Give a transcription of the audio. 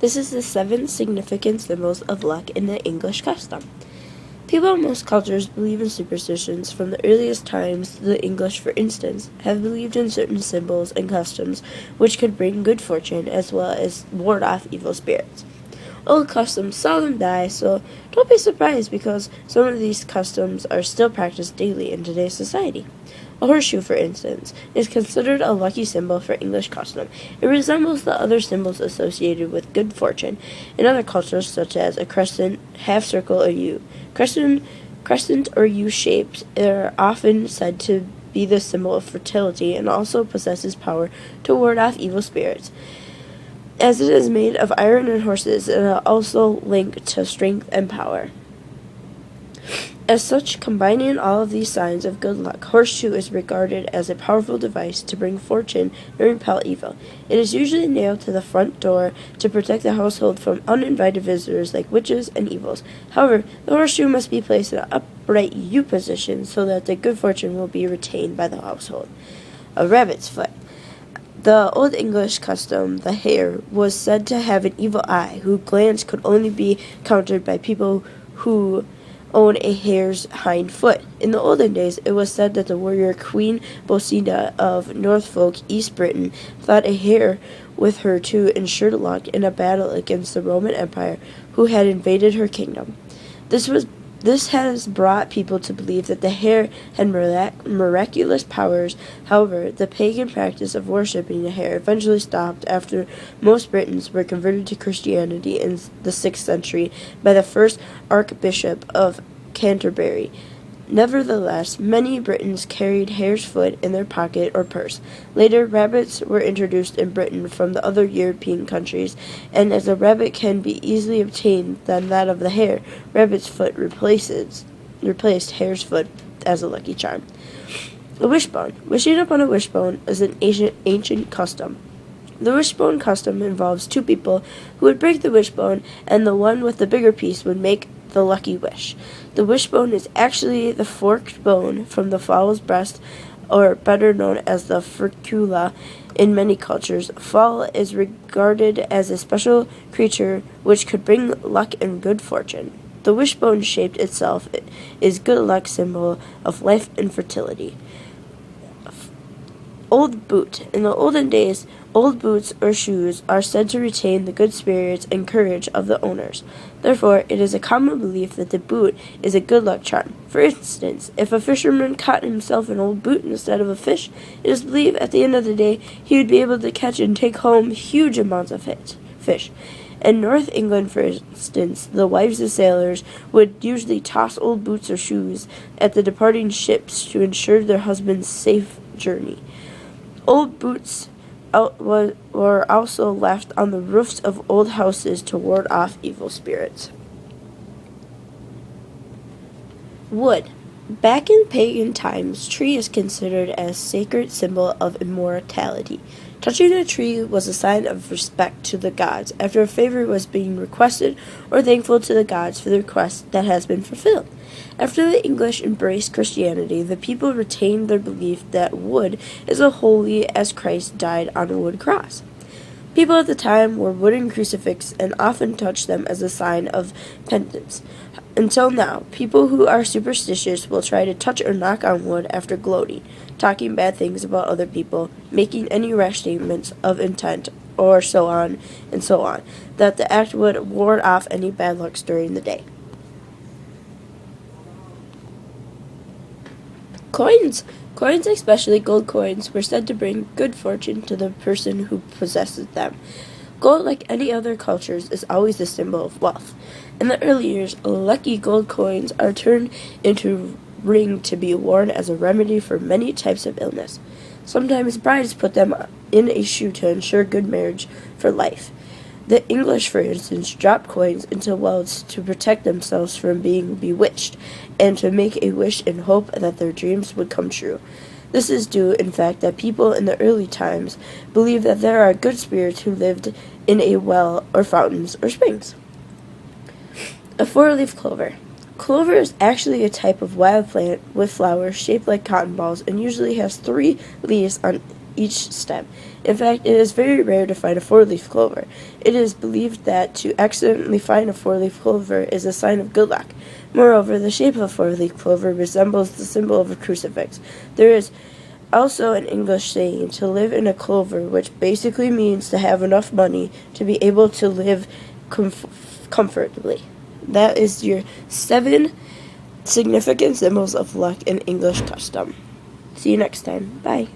This is the 7 significant symbols of luck in the English custom. People in most cultures believe in superstitions. From the earliest times, the English, for instance, have believed in certain symbols and customs which could bring good fortune as well as ward off evil spirits. Old customs seldom die, so don't be surprised because some of these customs are still practiced daily in today's society. A horseshoe, for instance, is considered a lucky symbol for English custom. It resembles the other symbols associated with good fortune in other cultures, such as a crescent, half circle, or U. Crescent or U shapes are often said to be the symbol of fertility and also possesses power to ward off evil spirits. As it is made of iron and horses, it is also linked to strength and power. As such, combining all of these signs of good luck, horseshoe is regarded as a powerful device to bring fortune and repel evil. It is usually nailed to the front door to protect the household from uninvited visitors like witches and evils. However, the horseshoe must be placed in an upright U position so that the good fortune will be retained by the household. A rabbit's foot. The Old English custom, the hare, was said to have an evil eye, whose glance could only be countered by people who own a hare's hind foot. In the olden days, it was said that the warrior Queen Bosina of Norfolk, East Britain, thought a hare with her to ensure luck in a battle against the Roman Empire, who had invaded her kingdom. This has brought people to believe that the hare had miraculous powers. However, the pagan practice of worshipping the hare eventually stopped after most Britons were converted to Christianity in the 6th century by the first Archbishop of Canterbury. Nevertheless, many Britons carried hare's foot in their pocket or purse. Later, rabbits were introduced in Britain from the other European countries, and as a rabbit can be easily obtained than that of the hare, rabbit's foot replaced hare's foot as a lucky charm. A wishbone. Wishing upon a wishbone is an ancient custom. The wishbone custom involves 2 people who would break the wishbone, and the one with the bigger piece would make the lucky wish. The wishbone is actually the forked bone from the fowl's breast, or better known as the furcula in many cultures. Fowl is regarded as a special creature which could bring luck and good fortune. The wishbone shape itself is good luck symbol of life and fertility. Old boot. In the olden days, old boots or shoes are said to retain the good spirits and courage of the owners. Therefore, it is a common belief that the boot is a good luck charm. For instance, if a fisherman caught himself an old boot instead of a fish, it is believed at the end of the day he would be able to catch and take home huge amounts of fish. In North England, for instance, the wives of sailors would usually toss old boots or shoes at the departing ships to ensure their husband's safe journey. Old boots were also left on the roofs of old houses to ward off evil spirits. Wood. Back in pagan times, tree is considered as sacred symbol of immortality. Touching a tree was a sign of respect to the gods after a favor was being requested, or thankful to the gods for the request that has been fulfilled. After the English embraced Christianity, the people retained their belief that wood is as holy as Christ died on a wood cross. People at the time wore wooden crucifixes and often touched them as a sign of penitence. Until now, people who are superstitious will try to touch or knock on wood after gloating, talking bad things about other people, making any rash statements of intent, or so on, that the act would ward off any bad lucks during the day. Coins. Coins, especially gold coins, were said to bring good fortune to the person who possesses them. Gold, like any other cultures, is always a symbol of wealth. In the early years, lucky gold coins are turned into ring to be worn as a remedy for many types of illness. Sometimes brides put them in a shoe to ensure good marriage for life. The English, for instance, dropped coins into wells to protect themselves from being bewitched and to make a wish in hope that their dreams would come true. This is due, in fact, that people in the early times believed that there are good spirits who lived in a well or fountains or springs. A 4-leaf clover. Clover is actually a type of wild plant with flowers shaped like cotton balls and usually has 3 leaves on each stem. In fact, it is very rare to find a four-leaf clover. It is believed that to accidentally find a four-leaf clover is a sign of good luck. Moreover, the shape of a four-leaf clover resembles the symbol of a crucifix. There is also an English saying, to live in a clover, which basically means to have enough money to be able to live comfortably. That is your 7 significant symbols of luck in English custom. See you next time. Bye.